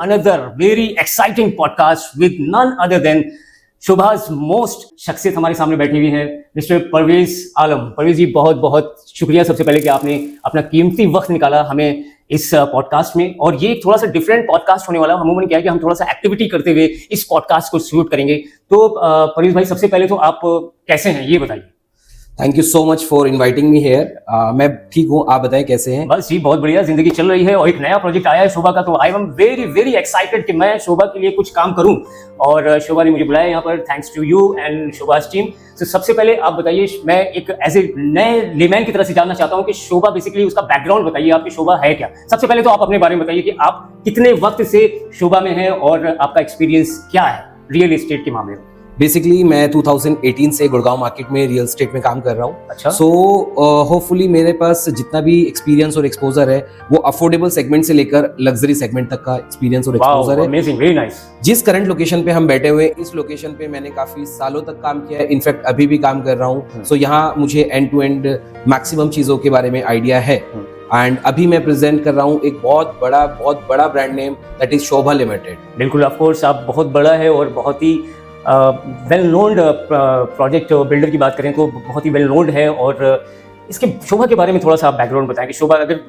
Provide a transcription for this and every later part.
another very exciting podcast with none other than Sobha's most शख्सियत हमारे सामने बैठी हुई है, मिस्टर परवेज आलम। परवेज जी, बहुत बहुत शुक्रिया सबसे पहले कि आपने अपना कीमती वक्त निकाला हमें इस पॉडकास्ट में। और ये थोड़ा सा डिफरेंट पॉडकास्ट होने वाला है। अमूमन क्या है कि हम थोड़ा सा एक्टिविटी करते हुए इस पॉडकास्ट को शूट करेंगे। तो परवेज भाई, सबसे पहले तो आप कैसे हैं ये बताइए। Thank you so much for inviting me here. मैं ठीक हूँ, आप बताएं कैसे हैं। बस जी, बहुत बढ़िया, जिंदगी चल रही है और एक नया प्रोजेक्ट आया है शोभा का, तो I am very very excited कि मैं शोभा के लिए कुछ काम करूं और शोभा ने मुझे बुलाया यहाँ पर। Thanks to you and Sobha's team. तो सबसे पहले आप बताइए, मैं एक एज ए नए लेमैन की तरह से जानना चाहता हूँ कि शोभा बेसिकली उसका बैकग्राउंड बताइए, आपकी शोभा है क्या। सबसे पहले तो आप अपने बारे में बताइए कि आप कितने वक्त से शोभा में हैं और आपका एक्सपीरियंस क्या है रियल एस्टेट के मामले में। बेसिकली मैं 2018 से गुड़गांव मार्केट में रियल एस्टेट में काम कर रहा हूँ। अच्छा। सो होपफुली मेरे पास जितना भी एक्सपीरियंस और एक्सपोजर है वो अफोर्डेबल सेगमेंट से लेकर लग्जरी सेगमेंट तक का एक्सपीरियंस और एक्सपोजर है। Amazing, very nice. जिस करंट लोकेशन पे हम बैठे हुए, इस लोकेशन पे मैंने काफी सालों तक काम किया है, इनफैक्ट अभी भी काम कर रहा हूँ। सो यहाँ मुझे एंड टू एंड मैक्सिमम चीजों के बारे में आइडिया है। एंड अभी मैं प्रेजेंट कर रहा हूँ एक बहुत बड़ा brand name, that is Shobha limited. बिल्कुल, ऑफ कोर्स आप बहुत बड़ा है और बहुत ही वेल नोन्ड प्रोजेक्ट बिल्डर की बात करें तो बहुत ही वेल नोन्ड है। और इसके शोभा के बारे में थोड़ा सा आप बैकग्राउंड बताएं कि शोभा अगर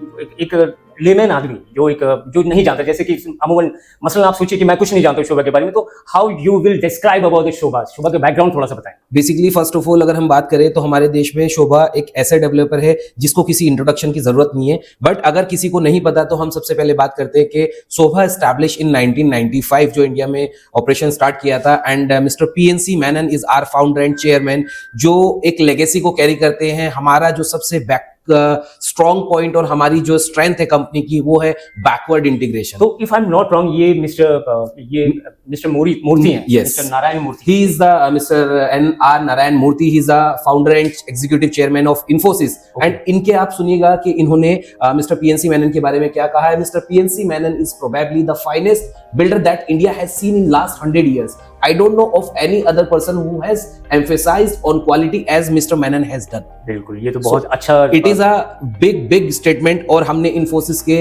एक लेमैन आदमी जो नहीं जानता, जैसे कि अमूमन मसलन आप सोचिए कि मैं कुछ नहीं जानता शोभा के बारे में, तो how you will describe about the Sobha के बैकग्राउंड थोड़ा सा बताएं। बेसिकली फर्स्ट ऑफ ऑल अगर हम बात करें तो हमारे देश में शोभा एक ऐसा डेवलपर है जिसको किसी इंट्रोडक्शन की जरूरत नहीं है। बट अगर किसी को नहीं पता तो हम सबसे पहले बात करते हैं कि शोभा एस्टैब्लिश इन 1995 जो इंडिया में ऑपरेशन स्टार्ट किया था। And mister PNC Menon is our founder and chairman, जो एक लेगेसी को कैरी करते हैं। हमारा जो सबसे स्ट्रॉन्ग पॉइंट और हमारी जो स्ट्रेंथ है कंपनी की वो है बैकवर्ड इंटीग्रेशन। तो if I am not wrong, ये मिस्टर मूर्ति हैं। Yes. Mister Narayana Murthy. He is the Mr. N.R. Narayan Murthy. He is the founder and executive chairman of Infosys. Okay. And इनके आप सुनिएगा कि इन्होंने मिस्टर पीएनसी मेनन के बारे में क्या कहा है। Mister PNC Menon is probably the finest builder that India has seen in last 100 years. I don't know of any other person who has emphasized on quality as Mr. Menon has done. बिल्कुल, ये तो बहुत अच्छा। It is a big statement। और हमने Infosys के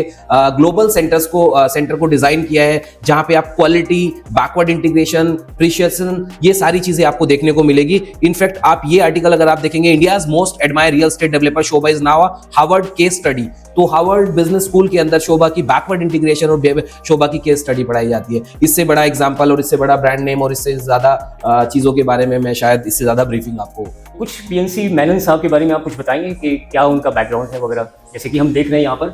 global centre को design किया है जहां पे आप क्वालिटी, बैकवर्ड इंटीग्रेशन, प्रीशियसन, ये सारी चीजें आपको देखने को मिलेगी। इनफैक्ट आप ये आर्टिकल अगर आप देखेंगे, India's most admire real estate developer Shobha is now Harvard case study. तो हार्वर्ड बिजनेस स्कूल के अंदर शोभा की बैकवर्ड इंटीग्रेशन और शोभा की केस स्टडी पढ़ाई जाती है। इससे बड़ा एग्जांपल और इससे बड़ा ब्रांड नेम और इससे ज्यादा चीजों के बारे में मैं शायद इससे ज्यादा ब्रीफिंग आपको कुछ पीएनसी मेनन साहब के बारे में आप कुछ बताएंगे कि क्या उनका बैकग्राउंड है वगैरह, जैसे कि हम देख रहे हैं यहाँ पर,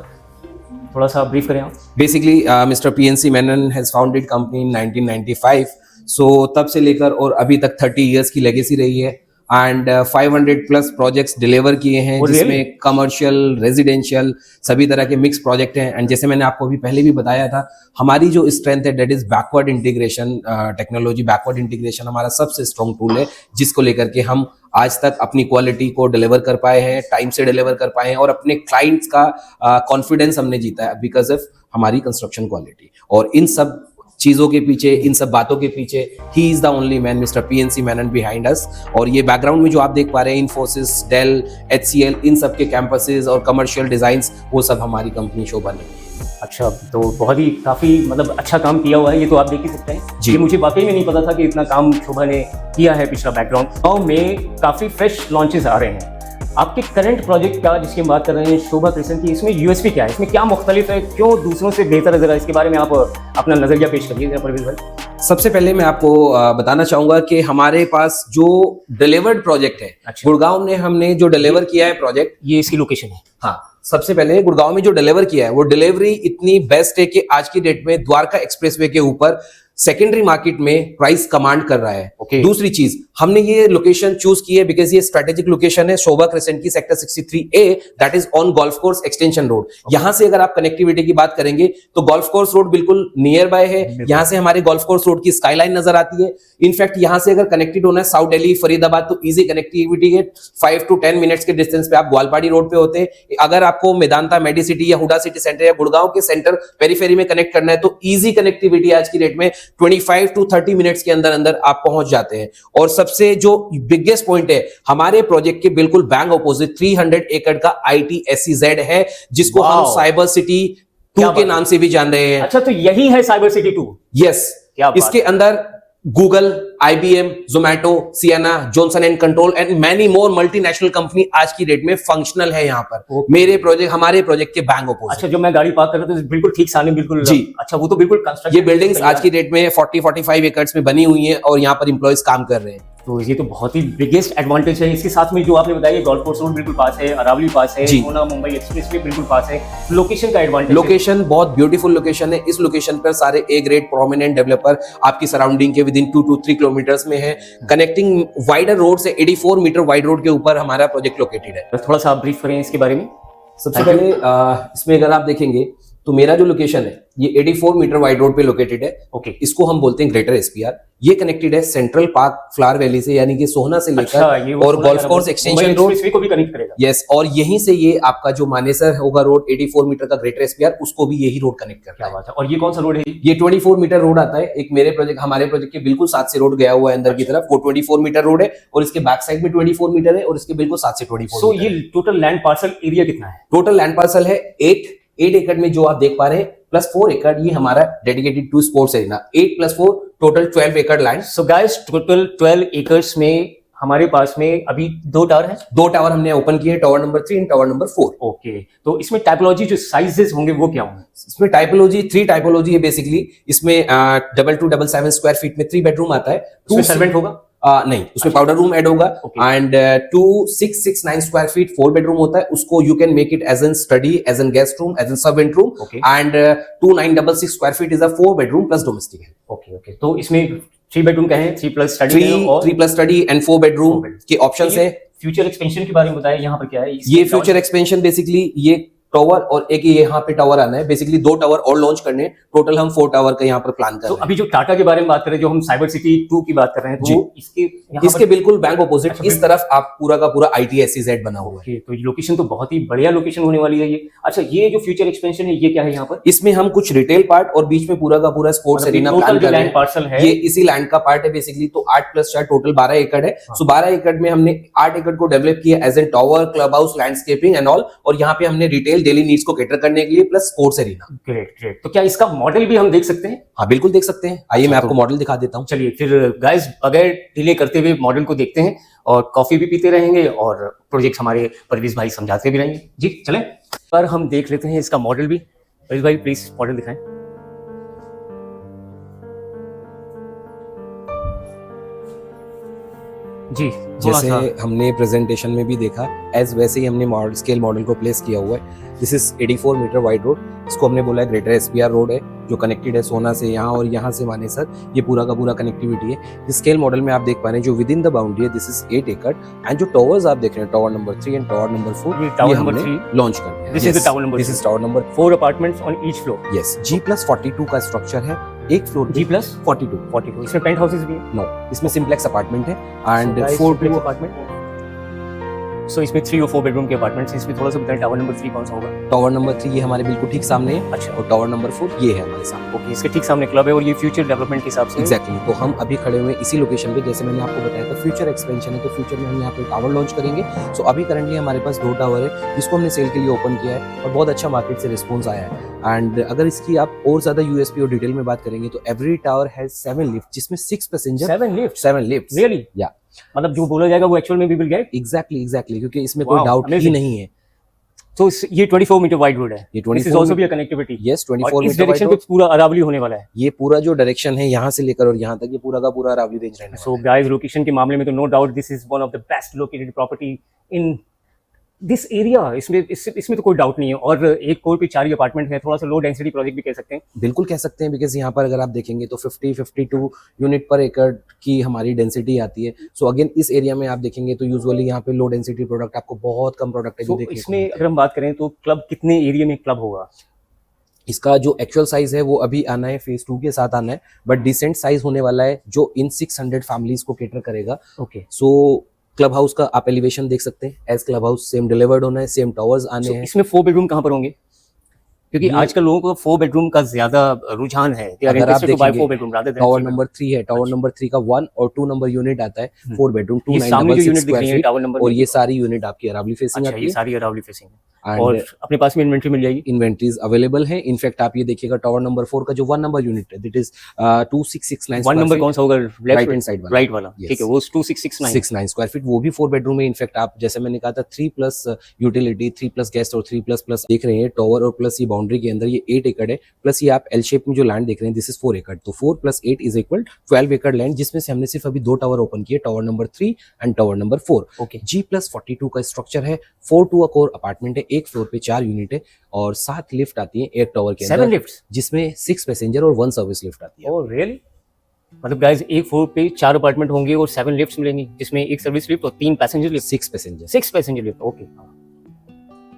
थोड़ा सा ब्रीफ करें आप। Basically mister PNC Menon has founded company इन 1995। सो तब से लेकर और अभी तक 30 इयर्स की लेगेसी रही है। एंड 500 प्लस प्रोजेक्ट्स डिलीवर किए हैं, जिसमें कमर्शियल, रेजिडेंशियल सभी तरह के मिक्स प्रोजेक्ट हैं। एंड जैसे मैंने आपको अभी पहले भी बताया था, हमारी जो स्ट्रेंथ है that is backward integration technology. Backward integration हमारा सबसे स्ट्रॉन्ग टूल है, जिसको लेकर के हम आज तक अपनी क्वालिटी को डिलीवर कर पाए हैं, टाइम से डिलीवर कर पाए हैं और अपने क्लाइंट्स का कॉन्फिडेंस हमने जीता है बिकॉज ऑफ हमारी कंस्ट्रक्शन क्वालिटी। और इन सब चीजों के पीछे, इन सब बातों के पीछे he is the only man, mister PNC Menon behind us. और ये बैकग्राउंड में जो आप देख पा रहे हैं, इन्फोसिस, डेल, HCL, इन सब के कैंपसेस और कमर्शियल डिजाइन्स, वो सब हमारी कंपनी शोभा ने। अच्छा, तो बहुत ही काफी मतलब अच्छा काम किया हुआ है, ये तो आप देख ही सकते हैं जी। ये मुझे वाकई में नहीं पता था कि इतना काम शोभा ने किया है। पिछला बैकग्राउंड गाँव में काफी फ्रेश लॉन्चेस आ रहे हैं। आपके करंट प्रोजेक्ट का जिसकी हम बात कर रहे हैं शोभा क्रिएशन की, इसमें यूएसपी क्या है, इसमें क्या मुख्तलिफ है, क्यों दूसरों से बेहतर है, जरा इसके बारे में आप अपना नजरिया पेश करिए जरा परवेज भाई। सबसे पहले मैं आपको बताना चाहूंगा कि हमारे पास जो डिलीवर्ड प्रोजेक्ट है, अच्छा। गुड़गांव में हमने जो डिलीवर किया है प्रोजेक्ट, ये इसकी लोकेशन है। हाँ, सबसे पहले गुड़गांव में जो डिलीवर किया है वो डिलीवरी इतनी बेस्ट है कि आज की डेट में द्वारका एक्सप्रेसवे के ऊपर सेकेंडरी मार्केट में प्राइस कमांड कर रहा है। दूसरी चीज, हमने ये लोकेशन चूज की है बिकॉज ये स्ट्रेटेजिक लोकेशन है शोभा क्रिसेंट की, sector 63A, that is on Golf course extension road. यहां से अगर आप कनेक्टिविटी की बात करेंगे तो गोल्फ कोर्स रोड बिल्कुल नियर बाय है। यहां से हमारे गोल्फ कोर्स रोड की स्काईलाइन नजर आती है। इनफैक्ट यहां से अगर कनेक्टेड होना है साउथ दिल्ली, फरीदाबाद, तो इजी कनेक्टिविटी है। 5 to 10 मिनट्स के डिस्टेंस पे आप ग्वालपाड़ी रोड पे होते हैं। अगर आपको मेदांता, मेडिसिटी या हुडा सिटी सेंटर या गुड़गांव के सेंटर पेरीफेरी में कनेक्ट करना है तो इजी कनेक्टिविटी आज की डेट में 25 to 30 मिनट्स के अंदर अंदर आप पहुंच जाते हैं। और सबसे जो बिगेस्ट पॉइंट है, हमारे प्रोजेक्ट के बिल्कुल बैंक ऑपोजिट 300 एकड़ का ITSEZ है, जिसको हम साइबर सिटी टू के नाम से भी जान रहे हैं। अच्छा, तो यही है साइबर सिटी 2। यस, क्या बात इसके अंदर Google, IBM, Zomato, Ciena, Johnson and Control and many more multinational company आज की डेट में फंक्शनल है यहाँ पर। मेरे प्रोजेक्ट, हमारे प्रोजेक्ट के बैंक ऑपोजिट। अच्छा, जब मैं गाड़ी पार्क कर रहा था तो बिल्कुल ठीक सामने, बिल्कुल जी। अच्छा, वो तो बिल्कुल कंस्ट्रक्शन। ये बिल्डिंग्स आज की डेट में 40-45 एकर्स में बनी हुई है और यहाँ पर एम्प्लॉयज काम कर रहे हैं। तो ये तो बहुत ही बिगेस्ट एडवांटेज है। इसके साथ में जो आपने बताया, गोल्फ कोर्स रोड बिल्कुल पास है, अरावली पास है, सोना मुंबई एक्सप्रेस वे बिल्कुल पास है। लोकेशन का एडवांटेज, लोकेशन बहुत ब्यूटीफुल लोकेशन है। इस लोकेशन पर सारे ए ग्रेड प्रोमिनेंट डेवलपर आपकी सराउंडिंग के विद इन 2 to 3 किलोमीटर्स में है। कनेक्टिंग वाइडर रोड से 84 मीटर वाइड रोड के ऊपर हमारा प्रोजेक्ट लोकेटेड है। थोड़ा सा ब्रीफ करें इसके बारे में। सबसे पहले इसमें अगर आप देखेंगे तो मेरा जो लोकेशन है ये 84 मीटर वाइड रोड पे लोकेटेड है। ओके, इसको हम बोलते हैं ग्रेटर SPR। ये कनेक्टेड है सेंट्रल पार्क फ्लावर वैली से, यानी कि सोहना से लेकर और गोल्फ कोर्स एक्सटेंशन रोड को भी कनेक्ट करेगा। यस, और यहीं से ये आपका जो मानेसर होगा रोड 84 मीटर का ग्रेटर SPR, उसको भी यही रोड कनेक्ट करता है। और ये कौन सा रोड है? ये 24 मीटर रोड आता है। एक मेरे प्रोजेक्ट, हमारे प्रोजेक्ट के बिल्कुल साथ से रोड गया हुआ है अंदर की तरफ, वो 24 मीटर रोड है और इसके बैक साइड में 24 मीटर है और इसके बिल्कुल साथ से 24। सो ये टोटल लैंड पार्सल एरिया कितना है? टोटल लैंड पार्सल है 8 एकड़ में जो आप देख पा रहे हैं, प्लस 4 एकड़ ये हमारा dedicated to sports area. 8 + 4 total 12 एकड़ land. So guys, total 12 acres में हमारे पास में अभी 2 टावर हैं। 2 टावर हमने ओपन किए, tower number 3 and tower number 4। Okay, तो इसमें टाइपोलॉजी जो साइजेस होंगे वो क्या होंगे? इसमें टाइपोलॉजी 3 टाइपोलॉजी है बेसिकली। इसमें 2277 स्क्वायर फीट में 3 बेडरूम आता है। 2 सर्वेंट होगा? नहीं, उसमें पाउडर रूम ऐड होगा। एंड 2669 स्क्वायर फीट 4 बेडरूम होता है। उसको you can make it as an study, as an guest room, as an servant room. And 2966 square feet is a 4 bedroom plus domestic है। Okay okay, तो इसमें 3 bedroom का है, 3 plus study और 3 plus study and 4 bedroom के options है। Future expansion के बारे में बताया, यहाँ पर क्या है? ये फ्यूचर एक्सपेंशन बेसिकली ये टावर और एक ये यहाँ पे टावर आना है, बेसिकली 2 टावर और लॉन्च करने। टोटल हम 4 टावर का यहाँ पर प्लान कर रहे हैं। अभी जो टाटा के बारे में बात कर रहे हैं, जो हम साइबर सिटी 2 की बात कर रहे हैं, तो इसके बिल्कुल बैंक ऑपोजिट इस तरफ आप पूरा का पूरा ITSEZ बना हुआ है। तो लोकेशन तो बहुत ही बढ़िया लोकेशन होने वाली है ये। अच्छा, ये जो फ्यूचर एक्सपेंशन है ये क्या है यहाँ पर? इसमें हम कुछ रिटेल पार्ट और बीच में पूरा का पूरा स्पोर्ट्स एरिया प्लान कर रहे हैं। पार्सल है ये इसी लैंड का पार्ट है बेसिकली। तो 8 + 4 टोटल 12 एकड़ है। सो 12 एकड़ में हमने 8 एकड़ को डेवलप किया as an tower, club house, landscaping and all. और यहाँ पे हमने रिटेल डेली नीड्स को कैटर करने के लिए plus sports area. Great great. तो क्या इसका मॉडल भी हम देख सकते हैं? हाँ, बिल्कुल देख सकते हैं। आइए मैं आपको मॉडल दिखा देता हूँ। चलिए फिर गाइस, बगैर डिले करते हुए मॉडल को देखते हैं और कॉफी भी पीते रहेंगे और प्रोजेक्ट हमारे परवेज भाई समझाते भी रहेंगे। जी चलें, पर हम देख लेते हैं इसका मॉडल भी। परवेज भाई प्लीज मॉडल दिखाएं। जी, जैसे हमने प्रेजेंटेशन में भी देखा एज वैसे ही हमने मॉडल स्केल मॉडल को प्लेस किया हुआ है। This is 84 metre wide road. इसको हमने बोला है ग्रेटर SPR रोड है, जो कनेक्टेड है सोना से यहाँ और यहाँ से मानेसर। ये पूरा का पूरा कनेक्टिविटी है। इस स्केल मॉडल में आप देख पा रहे हैं जो विद इन द बाउंड्री है, दिस इज 8 एकड़। एंड जो टावर्स आप देख रहे हैं, tower number 3 and tower number 4, ये हमने लॉन्च कर दिया। This is tower number, this is tower number 4 apartments on each floor. Yes, G+42 का स्ट्रक्चर है। एक फ्लोर G+42। इसमें पेंट हाउसेस भी है? नो, इसमें सिंप्लेक्स अपार्टमेंट है एंड 4 अपार्टमेंट। सो इसमें 3 और 4 बेडरूम के अपार्टमेंट्स। इसमें थोड़ा सा बताएं, टावर नंबर 3 कौन सा होगा? टावर नंबर 3 ये हमारे बिल्कुल ठीक सामने है। अच्छा, और टावर नंबर 4 ये है हमारे सामने। ओके, इसके ठीक सामने क्लब है और ये फ्यूचर डेवलपमेंट के हिसाब से एग्जैक्टली। तो हम अभी खड़े हुए इसी लोकेशन पे, जैसे मैंने आपको बताया था फ्यूचर एक्सपेंशन है, तो फ्यूचर में हम यहाँ पे टावर लॉन्च करेंगे। सो अभी करंटली हमारे पास 2 टावर है जिसको हमने सेल के लिए ओपन किया है और बहुत अच्छा मार्केट से रिस्पॉन्स आया है। एंड अगर इसकी आप और ज्यादा USP और डिटेल में बात करेंगे तो एवरी टावर हैज 7 लिफ्ट, जिसमें 6 पैसेंजर। 7 lift really? या मतलब जो बोला जाएगा वो एक्चुअल में भी विल गेट। एग्जैक्टली, क्योंकि इसमें कोई डाउट ही नहीं है। तो ये 24 मीटर वाइड रोड है। ये 24 इज आल्सो भी अ कनेक्टिविटी। Yes, 24 metre. इस डायरेक्शन पे पूरा अरावली होने वाला है। ये पूरा जो डायरेक्शन है यहाँ से लेकर और यहाँ तक, ये पूरा का पूरा अरावली रेंज रहने वाला है। सो गाइस, लोकेशन के मामले में तो no doubt this is one of the best located property in this area. इसमें तो कोई डाउट नहीं है। और एक कोर पे 4 ही अपार्टमेंट है, थोड़ा सा लो डेंसिटी प्रोजेक्ट भी कह सकते हैं। बिल्कुल कह सकते हैं, बिकॉज यहाँ पर अगर आप देखेंगे तो 52 यूनिट पर एकड़ की हमारी डेंसिटी आती है। सो अगेन इस एरिया में आप देखेंगे तो यूजुअली यहाँ पे लो डेंसिटी प्रोडक्ट, आपको बहुत कम प्रोडक्ट है जो देखने को। इसमें अगर हम बात करें तो क्लब कितने एरिया में क्लब होगा? इसका जो एक्चुअल साइज है वो अभी आना है, फेज 2 के साथ आना है, बट डिसेंट साइज होने वाला है जो इन 600 फैमिलीज को केटर करेगा। ओके, सो क्लब हाउस का आप एलिवेशन देख सकते हैं, as club house same delivered होना है, सेम टावर्स आने हैं। इसमें 4 बेडरूम कहाँ पर होंगे? क्योंकि आजकल लोगों को 4 बेडरूम का ज्यादा रुझान है। अगर आप देखेंगे टावर नंबर नंबर 3 है, टावर नंबर 3 का 1 और 2 नंबर यूनिट आता है, 4 बेडरूम, 2966 यूनिट और ये सारी यूनिट आपकी अरावली फेसिंग आती है। सारी अरावली फेसिंग है। और अपने पास में इन्वेंट्री मिल जाएगी। इन्वेंट्रीज अवेलेबल है। इनफैक्ट आप ये देखिएगा टावर नंबर 4 का जो 1 नंबर यूनिट है दैट इज 2669 1 नंबर कौन सा होगा? राइट हैंड साइड वाला, राइट वाला, Yes. ठीक है, वो 2669 स्क्वायर फीट, वो भी 4 बेडरूम है। इनफैक्ट आप जैसे मैंने कहा था 3 प्लस यूटिलिटी, 3 प्लस गेस्ट और 3 प्लस प्लस देख रहे हैं टावर, और प्लस ये बाउंड्री के अंदर ये 8 एकड़ है, प्लस ये आप एल शेप में जो लैंड देख रहे हैं दिस इज 4 एकड़, तो 4 प्लस 8 इज इक्वल 12 एकड़ लैंड, जिसमें से हमने सिर्फ अभी 2 टावर ओपन किए, tower number 3 and tower number 4। Okay, G+42 का स्ट्रक्चर है, 4 टू अकोर अपार्टमेंट है, एक फ्लोर पे 4 यूनिट है और 7 लिफ्ट आती है एक टावर के 7 अंदर, लिफ्ट्स? जिसमें 6 पैसेंजर और 1 सर्विस लिफ्ट आती है। Oh really? मतलब गाइस एक फ्लोर पे 4 अपार्टमेंट होंगे और 7 लिफ्ट्स मिलेंगी, जिसमें एक सर्विस लिफ्ट और 3 passenger lift, 6 passenger. 6 passenger lift. Okay,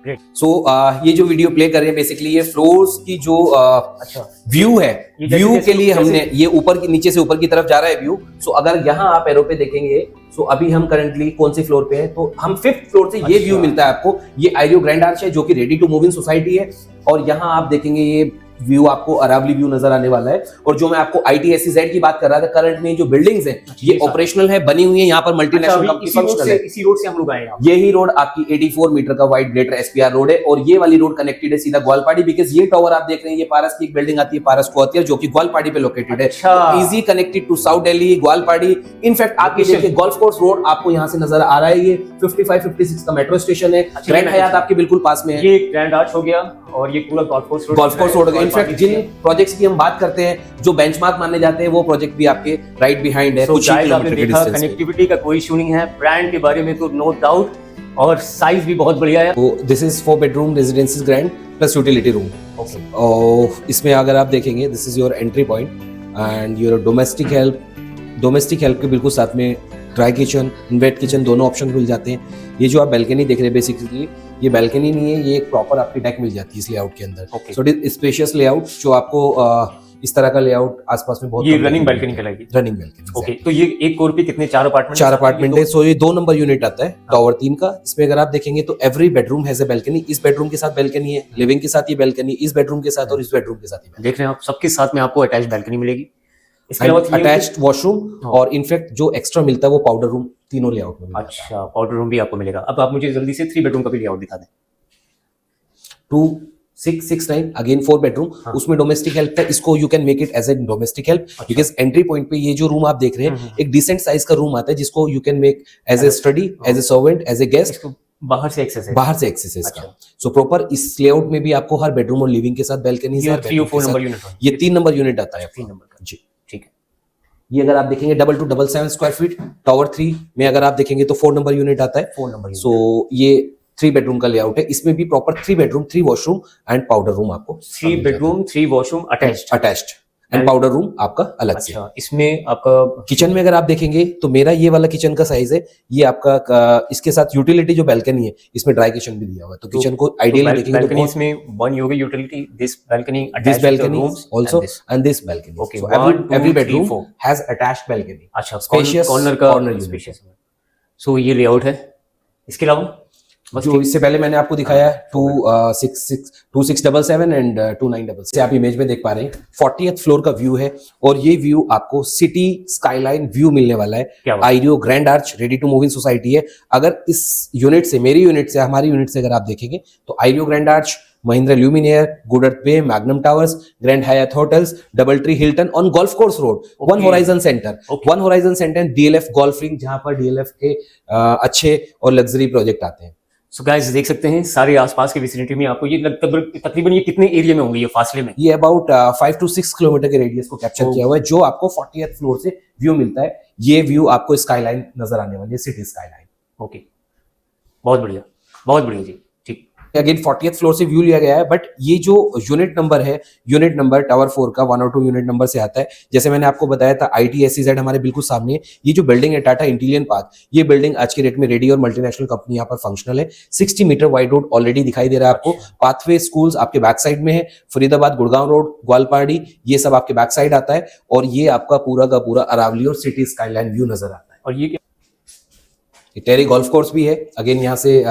great. So ये जो वीडियो प्ले कर रहे हैं बेसिकली ये फ्लोर्स की जो अच्छा, व्यू है, ये जैसे- व्यू जैसे- के लिए जैसे- हमने ये ऊपर की नीचे से ऊपर की तरफ जा रहा है व्यू। सो अगर यहाँ आप एरो पे देखेंगे, सो अभी हम करंटली कौन सी फ्लोर पे हैं, तो हम 5th फ्लोर से ये अच्छा। व्यू मिलता है आपको। ये आइरियो ग्रैंड आर्च है जो कि ready to move in society है, और यहाँ आप देखेंगे ये व्यू आपको अरावली व्यू नजर आने वाला है। और जो मैं आपको ITSEZ की बात कर रहा था, करंट में जो बिल्डिंग्स हैं ये ऑपरेशनल है, बनी हुई है, यहाँ पर मल्टीनेशनल कंपनी फंक्शनल है। इसी रोड से हम लोग आए हैं। यही रोड आपकी 84 मीटर का वाइड ग्रेटर SPR रोड है, और ये वाली रोड कनेक्टेड है सीधा ग्वालपाड़ी, बिकॉज ये टावर आप देख रहे हैं ये पारस की एक बिल्डिंग आती है, पारस क्वार्टर, जो कि ग्वालपाड़ी पे लोकेटेड है। अच्छा। Easy connected to south Delhi, Gwalpahari. In fact आप ये देखिए गोल्फ कोर्स रोड आपको यहाँ से नजर आ रहा है, ये 55-56 का मेट्रो स्टेशन है। अच्छा, ग्रैंड हयात आपके बिल्कुल पास में है। ये ग्रैंड आर्च हो गया और ये पूरा golf Course road, golf Course road हो गया। इनफैक्ट जिन प्रोजेक्ट्स की हम बात करते हैं जो बेंचमार्क माने जाते हैं, वो प्रोजेक्ट भी आपके राइट बिहाइंड है, कुछ ही आपने किलोमीटर के देखा डिस्टेंस पे। कनेक्टिविटी का कोई इशू नहीं है, ब्रांड के बारे में तो नो डाउट, और साइज भी बहुत बढ़िया है। तो this is 4 bedroom रेजिडेंसीज grand plus utility room. Okay, और इसमें अगर आप देखेंगे this is your entry point and your domestic help के बिल्कुल साथ में ड्राई किचन, वेट किचन दोनों ऑप्शन मिल जाते हैं। ये जो आप बैल्कनी देख रहे हैं बेसिकली ये बैल्कनी नहीं है, ये एक प्रॉपर आपकी डेक मिल जाती है इस लेआउट के अंदर। Okay. So it is spacious layout, जो आपको इस तरह का लेआउट आसपास में बहुत ये रनिंग बैल्कनी कहलाएगी। Running balcony. ओके, तो ये एक कोर पे कितने 4 अपार्टमेंट? 4 अपार्टमेंट है। सो ये 2 नंबर यूनिट आता है टावर 3 का। इसमें अगर आप देखेंगे तो every bedroom has a balcony. इस बेडरूम के साथ बैल्कनी है, लिविंग के साथ ये बैल्कनी, इस बेडरूम के साथ और इस बेडरूम के साथ ही देख रहे हैं आप, सबके साथ में आपको अटैच बैल्कनी मिलेगी। इसके अलावा अटैच्ड वॉशरूम, और इनफैक्ट जो एक्स्ट्रा मिलता है वो पाउडर रूम तीनों लेआउट में मिलता है। अच्छा, पाउडर रूम भी आपको मिलेगा। अब आप मुझे जल्दी से 3 बेडरूम का भी लेआउट दिखा दें। 2669 अगेन 4 बेडरूम, हाँ। उसमें डोमेस्टिक हेल्प है। इसको you can make it as a domestic help, because entry point पे ये जो रूम आप देख रहे हैं एक डिसेंट साइज का रूम आता है, जिसको you can make as a study, as a servant, as a guest. इसको बाहर से एक्सेस है। बाहर से एक्सेस है इसका। अच्छा। सो प्रॉपर इस लेआउट में भी आपको हर बेडरूम और लिविंग के साथ बैल्कनी ये 3 और 4 नंबर यूनिट है। ये 3 नंबर यूनिट आता है। 3 नंबर का, जी ठीक है। ये अगर आप देखेंगे 2277 स्क्वायर फीट टावर 3 में अगर आप देखेंगे तो 4 नंबर यूनिट आता है। 4 नंबर। सो ये 3 बेडरूम का लेआउट है। इसमें भी proper 3 bedroom, 3 washroom and powder room आपको 3 bedroom, 3 washroom attached and powder room आपका अलग से। अच्छा, इसमें आपका किचन में अगर आप देखेंगे तो मेरा ये वाला किचन का साइज है, ये आपका इसके साथ यूटिलिटी जो बैल्कनी है इसमें ड्राई किचन भी दिया हुआ है, तो किचन को आइडियली देखेंगे तो बैल्कनी में 1 योगी utility, this balcony this balcony also and this balcony. Okay, So 1, 2, every 3, bedroom 4 has attached balcony. अच्छा, Spacious कॉर्नर का corner unit. स्पेशियस। सो ये लेआउट है। इसके अलावा बस जो इससे पहले मैंने आपको दिखाया 2677 एंड 2977 से आप इमेज में देख पा रहे हैं 40th फ्लोर का व्यू है, और ये व्यू आपको सिटी स्काईलाइन व्यू मिलने वाला क्या है। बात? Ireo Grand Arch ready to move in society है। अगर इस यूनिट से, मेरी यूनिट से, हमारी यूनिट से अगर आप देखेंगे तो Ireo Grand Arch, Mahindra Luminare, Good Earth पे, Magnum Towers, Grand Hyatt hotels, Double Tree Hilton on Golf Course Road, One Horizon Center, One Horizon Center, DLF golf ring, जहां पर DLF के अच्छे और लग्जरी प्रोजेक्ट आते हैं। सो गाइस देख सकते हैं सारे आसपास के विसिनिटी में आपको ये तकरीबन ये कितने एरिया में होंगे ये फासले में? ये अबाउट 5 to 6 किलोमीटर के रेडियस को कैप्चर किया हुआ है, जो आपको 40th फ्लोर से व्यू मिलता है। ये व्यू आपको स्काईलाइन नजर आने वाली है, सिटी स्काईलाइन। ओके, बहुत बढ़िया जी, ठीक। अगेन 40th फ्लोर से व्यू लिया गया है, बट ये जो यूनिट नंबर है, यूनिट नंबर टावर 4 का 1 और 2 यूनिट नंबर से आता है। जैसे मैंने आपको बताया था ITSEZ हमारे बिल्कुल सामने है। ये जो बिल्डिंग है टाटा इंटीलियन पार्क, ये बिल्डिंग आज के डेट में रेडी और मल्टीनेशनल कंपनी यहाँ पर फंक्शनल है। 60 मीटर वाइड रोड ऑलरेडी दिखाई दे रहा है आपको। पाथवे स्कूल्स आपके बैक साइड में है, फरीदाबाद गुड़गांव रोड, ग्वालपाड़ी, ये सब आपके बैक साइड आता है, और ये आपका पूरा का पूरा अरावली और सिटी स्काईलाइन व्यू नजर आता है। और ये टेरी गोल्फ कोर्स भी है, अगेन यहाँ से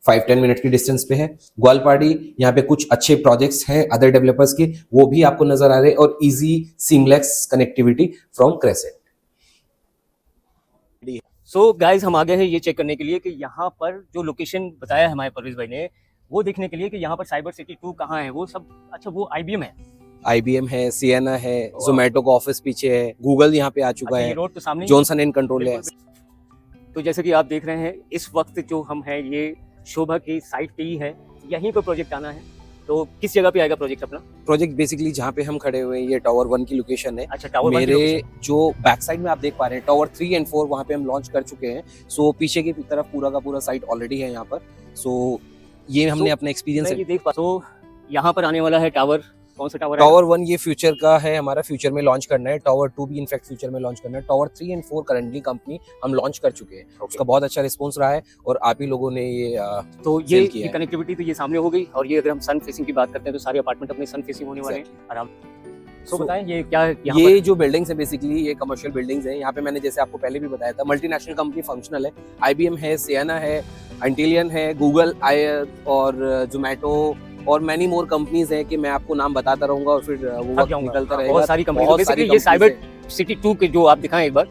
5-10 मिनट की डिस्टेंस पे है। ग्वालपाड़ी, यहाँ पे कुछ अच्छे प्रोजेक्ट्स हैं अदर डेवलपर्स के, वो भी आपको नजर आ रहे हैं, और easy seamless connectivity from crescent. So guys हम आ गए हैं ये चेक करने के लिए कि यहाँ पर जो लोकेशन बताया है हमारे परवेज भाई ने, वो देखने के लिए कि यहाँ पर साइबर सिटी 2 कहाँ है, वो सब। अच्छा, वो IBM है। IBM है, सिएना है, जोमेटो का ऑफिस पीछे है, गूगल यहाँ पे आ चुका अच्छा, ये है, रोड तो सामने ही है। जॉनसन एंड कंट्रोल है। तो जैसे कि आप देख रहे हैं, इस वक्त जो हम हैं ये शोभा की साइट पे ही है, यहीं पर प्रोजेक्ट आना है। तो किस जगह पे आएगा प्रोजेक्ट अपना? प्रोजेक्ट बेसिकली जहाँ पे हम खड़े हुए हैं, ये टावर 1 की लोकेशन है। अच्छा, टावर मेरे जो बैक साइड में आप देख पा रहे हैं, टावर 3 एंड 4 वहाँ पे हम लॉन्च कर चुके हैं। सो पीछे की तरफ पूरा का पूरा साइट ऑलरेडी है यहाँ पर। सो ये हमने अपना एक्सपीरियंस ये देख पा। तो यहाँ पर आने वाला है टावर, कौन सा टावर है? टावर 1 ये फ्यूचर का है, हमारा फ्यूचर में लॉन्च करना है। टावर 2 भी इनफैक्ट फ्यूचर में लॉन्च करना है। टावर 3 एंड 4 करंटली कंपनी हम लॉन्च कर चुके हैं। उसका बहुत अच्छा रिस्पांस रहा है और आप ही लोगों ने ये तो ये कनेक्टिविटी तो ये सामने हो गई। और ये अगर हम सन फेसिंग की बात करते हैं तो सारे अपार्टमेंट अपने सन फेसिंग होने वाले हैं। आराम। तो बताएं ये क्या है यहाँ ये जो बिल्डिंग्स है, बेसिकली ये कमर्शियल बिल्डिंग्स हैं। यहाँ पे मैंने जैसे आपको पहले भी बताया था, मल्टीनेशनल कंपनी फंक्शनल है। IBM है, सिएना है, एंटिलियन है, गूगल और जोमेटो और मैनी मोर कंपनीज हैं कि मैं आपको नाम बताता रहूंगा और फिर वो वक्त निकलता रहेगा। बहुत सारी कंपनी। बेसिकली ये साइबर सिटी 2 के जो आप दिखाएं एक बार,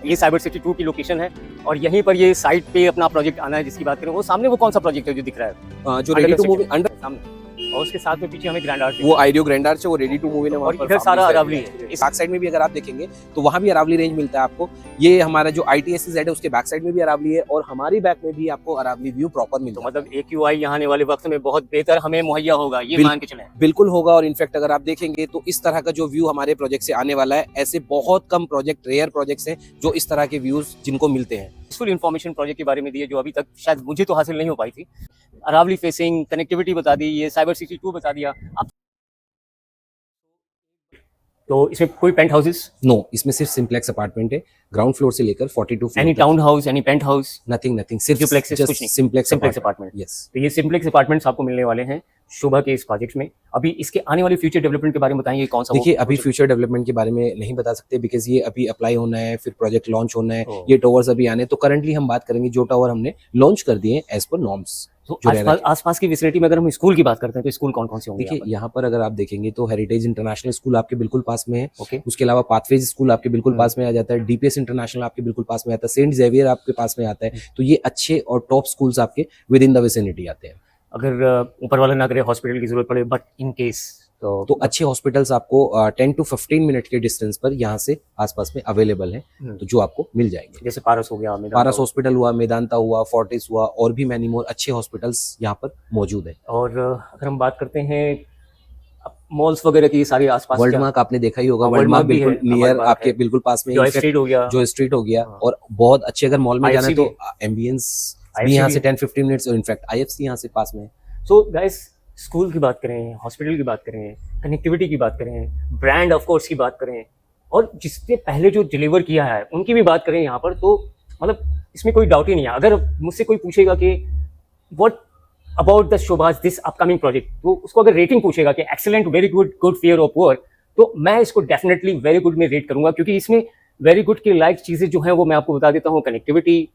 ये साइबर सिटी 2 की लोकेशन है और यहीं पर ये साइट पे अपना प्रोजेक्ट आना है जिसकी बात करें। वो सामने वो कौन सा प्रोजेक्ट है जो दिख रहा है? जो रेडी टू मूव अंडर सामने, और उसके साथ में पीछे हमें ग्रैंड आर्च, वो आइडियो ग्रैंड आर्च है, वो रेडी टू मूव है। और इधर सारा अरावली है। इस बैक साइड में भी अगर आप देखेंगे तो वहां भी अरावली रेंज मिलता है आपको। ये हमारा जो ITSC है उसके बैक साइड में भी अरावली है और हमारी बैक में भी आपको अरावली व्यू प्रॉपर मिलता है। मतलब AQI यहाँ आने वाले वक्त में बहुत बेहतर हमें मुहैया होगा, ये मान के चलें। बिल्कुल होगा। और इनफैक्ट अगर आप देखेंगे तो इस तरह का जो व्यू हमारे प्रोजेक्ट से आने वाला है, ऐसे बहुत कम प्रोजेक्ट, रेयर प्रोजेक्ट्स हैं जो इस तरह के व्यूज जिनको मिलते हैं। फुल इन्फॉर्मेशन प्रोजेक्ट के बारे में दी है जो अभी तक शायद मुझे तो हासिल नहीं हो पाई थी। अरावली फेसिंग, कनेक्टिविटी बता दी, ये साइबर सिटी 2 बता दिया। अब तो इसमें कोई पेंट हाउसेस? नो, इसमें सिर्फ सिंप्लेक्स अपार्टमेंट है, ग्राउंड फ्लोर से लेकर 42 floor. Any town house, any penthouse? Nothing, सिर्फ डुप्लेक्सेस, कुछ नहीं, सिंप्लेक्स अपार्टमेंट। यस। तो ये सिंप्लेक्स अपार्टमेंट्स आपको मिलने वाले हैं शोभा के इस प्रोजेक्ट में। अभी इसके आने वाले फ्यूचर डेवलपमेंट के बारे में बताएंगे, कौन सा? देखिए, अभी फ्यूचर डेवलपमेंट के बारे में नहीं बता सकते बिकॉज ये अभी अप्लाई होना है, फिर प्रोजेक्ट लॉन्च होना है, ये टावर्स अभी आने। तो करंटली हम बात करेंगे जो टावर हमने लॉन्च कर दिए एज पर नॉर्म्स। तो आसपास की विसिनिटी में अगर हम स्कूल की बात करते हैं तो स्कूल कौन कौन से होंगे? देखिए, यहाँ पर अगर आप देखेंगे तो हेरिटेज इंटरनेशनल स्कूल आपके बिल्कुल पास में है। ओके। उसके अलावा पाथवेज स्कूल आपके बिल्कुल पास में आ जाता है। DPS इंटरनेशनल आपके बिल्कुल पास में आता है। सेंट जेवियर आपके पास में आता है। तो ये अच्छे और टॉप स्कूल्स आपके विद इन द विसिनिटी आते हैं। अगर ऊपर वाला ना करे हॉस्पिटल की जरूरत पड़े, बट इन केस तो अच्छे हॉस्पिटल्स आपको 10 to 15 मिनट के डिस्टेंस पर यहाँ से आसपास में अवेलेबल है, तो जो आपको मिल जाएंगे। जैसे पारस हो गया, पारस हॉस्पिटल हुआ, मेदांता हुआ, फोर्टिस हुआ, और भी मैनी मोर अच्छे हॉस्पिटल्स यहाँ पर मौजूद है। और अगर हम बात करते हैं मॉल्स वगैरह की, सारी आसपास वर्ल्ड मार्क आपने देखा ही होगा। वर्ल्ड मार्क बिल्कुल नियर आपके बिल्कुल पास में, जो स्ट्रीट हो गया, और बहुत अच्छे अगर मॉल में जाना है तो एम्बियंस भी यहाँ से 10-15 मिनट्स, और इनफैक्ट IFC यहाँ से पास में है। सो गाइस, स्कूल की बात करें, हॉस्पिटल की बात करें, कनेक्टिविटी की बात करें, ब्रांड ऑफ कोर्स की बात करें, और जिसने पहले जो डिलीवर किया है उनकी भी बात करें यहाँ पर, तो मतलब इसमें कोई डाउट ही नहीं है। अगर मुझसे कोई पूछेगा कि what about the Sobha's this upcoming project, तो उसको अगर रेटिंग पूछेगा कि excellent, very good, good, fair और पुअर, तो मैं इसको डेफिनेटली वेरी गुड में रेट करूंगा, क्योंकि इसमें वेरी गुड के लाइक चीजें जो हैं वो मैं आपको बता देता हूँ। कनेक्टिविटी,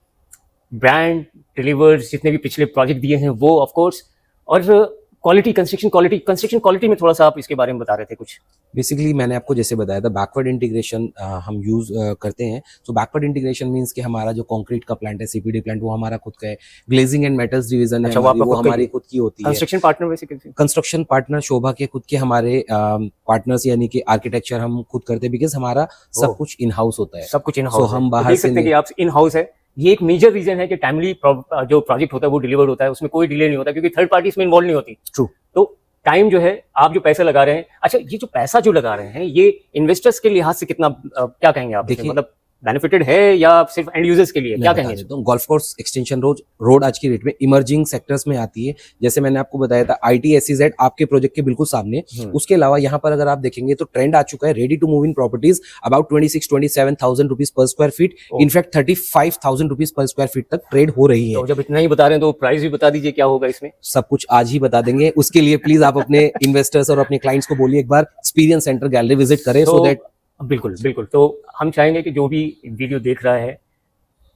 ब्रांड, डिलीवर्स, जितने भी पिछले प्रोजेक्ट दिए हैं वो ऑफ कोर्स, और क्वालिटी, कंस्ट्रक्शन क्वालिटी में थोड़ा सा आप इसके बारे में बता रहे थे कुछ। बेसिकली मैंने आपको जैसे बताया था, बैकवर्ड इंटीग्रेशन हम यूज करते हैं। सो बैकवर्ड इंटीग्रेशन मींस कि हमारा जो कंक्रीट का प्लांट है, CPD प्लांट, वो हमारा खुद का है। ग्लेजिंग एंड मेटल्स डिवीजन है, वो हमारी खुद की होती है। Construction partner basically, construction partner Sobha के खुद के हमारे पार्टनर्स, यानी कि आर्किटेक्चर हम खुद करते हैं, बिकॉज हमारा सब कुछ इन हाउस होता है। सब कुछ इन हाउस, हम बाहर से नहीं, आप इन हाउस है। ये एक मेजर रीजन है कि टाइमली जो प्रोजेक्ट होता है वो डिलीवर्ड होता है, उसमें कोई डिले नहीं होता, क्योंकि थर्ड पार्टी इसमें इन्वॉल्व नहीं होती। ट्रू। तो टाइम जो है, आप जो पैसा लगा रहे हैं, अच्छा ये जो पैसा जो लगा रहे हैं, ये इन्वेस्टर्स के लिहाज से कितना क्या कहेंगे आप? देखिए, मतलब बेनिफिटेड है या सिर्फ एंड यूजर्स के लिए, क्या कहेंगे? तो गोल्फ कोर्स एक्सटेंशन रोड आज की डेट में इमर्जिंग सेक्टर्स में आती है। जैसे मैंने आपको बताया था, ITSC आपके प्रोजेक्ट के बिल्कुल सामने। उसके अलावा यहाँ पर अगर आप देखेंगे तो ट्रेंड आ चुका है ready to move in properties about 26-27,000 rupees पर स्क्वायर फीट, इनफैक्ट 35,000 रुपीज पर स्क्वायर फीट तक ट्रेड हो रही है। तो जब इतना ही बता रहे हैं तो प्राइस भी बता दीजिए क्या होगा इसमें। सब कुछ आज ही बता देंगे, उसके लिए प्लीज आप अपने इन्वेस्टर्स और अपने क्लाइंट्स को बोलिए एक बार एक्सपीरियंस सेंटर गैलरी विजिट करें, सो दैट। बिल्कुल बिल्कुल। तो हम चाहेंगे कि जो भी वीडियो देख रहा है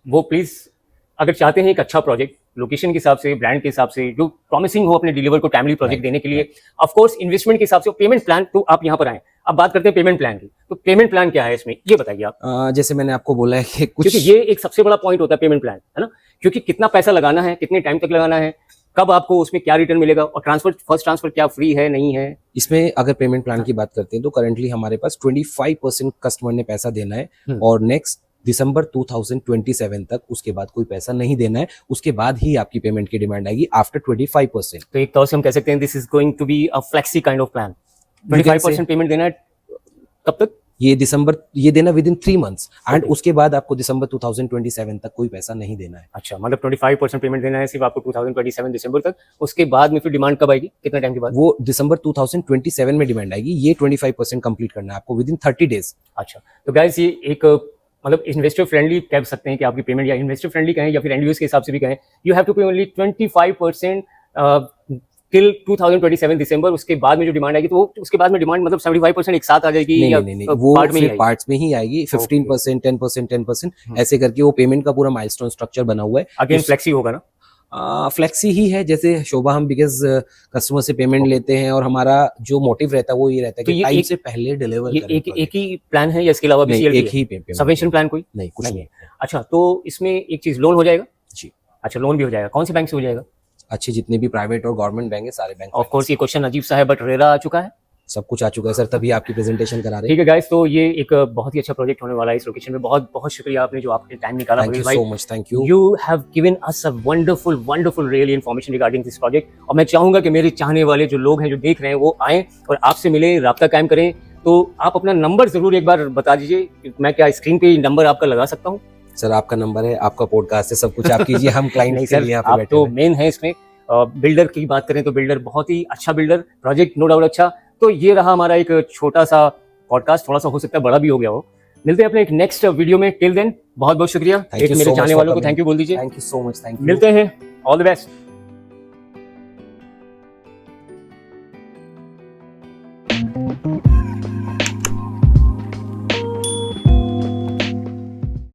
वो प्लीज, अगर चाहते हैं एक अच्छा प्रोजेक्ट, लोकेशन के हिसाब से, ब्रांड के हिसाब से, जो प्रॉमिसिंग हो अपने डिलीवर को टाइमली प्रोजेक्ट देने के लिए, ऑफ कोर्स इन्वेस्टमेंट के हिसाब से, पेमेंट प्लान, तो आप यहाँ पर आए। अब बात करते हैं पेमेंट प्लान की। तो पेमेंट प्लान क्या है इसमें, ये बताइए आप। जैसे मैंने आपको बोला है कि कुछ, क्योंकि ये एक सबसे बड़ा पॉइंट होता है पेमेंट प्लान, है ना, क्योंकि कितना पैसा लगाना है, कितने टाइम तक लगाना है, कब आपको उसमें क्या रिटर्न मिलेगा, और ट्रांसफर, फर्स्ट ट्रांसफर क्या फ्री है नहीं है? इसमें अगर पेमेंट प्लान की बात करते हैं तो करंटली हमारे पास 25% कस्टमर ने पैसा देना है और नेक्स्ट दिसंबर 2027 तक उसके बाद कोई पैसा नहीं देना है, उसके बाद ही आपकी पेमेंट की डिमांड आएगी आफ्टर 25%। तो एक तौर से हम कह सकते हैं this is going to be a flexi kind of plan. 25% payment देना है कब तक? ये देना विद इन 3 मंथ्स एंड उसके बाद आपको दिसंबर 2027 तक कोई पैसा नहीं देना है। अच्छा, मतलब 25% पेमेंट देना है सिर्फ आपको 2027 दिसंबर तक, उसके बाद में फिर डिमांड कब आएगी, कितने टाइम के बाद? वो दिसंबर 2027 में डिमांड आएगी, ये 25% कंप्लीट करना है आपको विद इन 30 डेज। अच्छा, तो गाइस ये एक मतलब इन्वेस्टर फ्रेंडली कह सकते हैं कि आपकी पेमेंट, या इन्वेस्टर फ्रेंडली कहें या फिर एंड यूजर के हिसाब से भी कहें, यू हैव टू पे ओनली 25% टिल 2027 दिसंबर। उसके बाद में जो डिमांड आएगी, तो वो उसके बाद में डिमांड मतलब 75% एक साथ आ जाएगी नहीं या नहीं नहीं, वो पार्ट में ही फिर पार्ट्स में ही आएगी। 15%, 10%, 10% ऐसे करके वो पेमेंट का पूरा माइलस्टोन स्ट्रक्चर बना हुआ है। अगेन फ्लेक्सी होगा ना? फ्लेक्सी ही है, जैसे शोभा हम बिकॉज कस्टमर से पेमेंट लेते हैं और हमारा जो मोटिव रहता है वो ये रहता है तो कि ये टाइम एक- से पहले डिलीवर ये करें। एक ही प्लान है या इसके अलावा भी नहीं, CLT एक है? ही पेमेंट सबवेंशन प्लान कोई नहीं, कुछ नहीं नहीं। है। अच्छा, तो इसमें एक चीज लोन हो जाएगा? जी, अच्छा, लोन भी हो जाएगा। कौन से बैंक से हो जाएगा? अच्छे जितने भी प्राइवेट और गवर्नमेंट बैंक है सारे बैंक। ऑफ कोर्स ये क्वेश्चन अजीब सा है, बट रेरा आ चुका है। सब कुछ आ चुका है सर, तभी आपकी प्रेजेंटेशन करा रहे ठीक है गाइस, तो ये एक बहुत ही अच्छा प्रोजेक्ट होने वाला है इस लोकेशन में। बहुत बहुत शुक्रिया आपने जो आपने टाइम निकाला। थैंक यू भाई, so much, thank you. you have given us a wonderful really information regarding this project। और मैं चाहूंगा कि मेरे चाहने वाले जो लोग हैं, जो देख रहे हैं, वो आएं और आपसे मिले, राब्ता कायम करें। तो आप अपना नंबर जरूर एक बार बता दीजिए। मैं क्या स्क्रीन पे नंबर आपका लगा सकता हूँ? सर आपका नंबर है, आपका पॉडकास्ट है, सब कुछ आप कीजिए, हम क्लाइंट नहीं के लिए सर, यहाँ पे आप बैठे तो हैं। मेन है इसमें। बिल्डर की बात करें तो बिल्डर बहुत ही अच्छा बिल्डर, प्रोजेक्ट नो डाउट अच्छा। तो ये रहा हमारा एक छोटा सा पॉडकास्ट, थोड़ा सा हो सकता है बड़ा भी हो गया हो। मिलते हैं अपने एक नेक्स्ट वीडियो में। टिल देन बहुत बहुत शुक्रिया। Thank एक you मेरे so much चाहने for वालों को coming. थैंक यू बोल दीजिए। Thank you so much, thank you. मिलते हैं, ऑल द बेस्ट।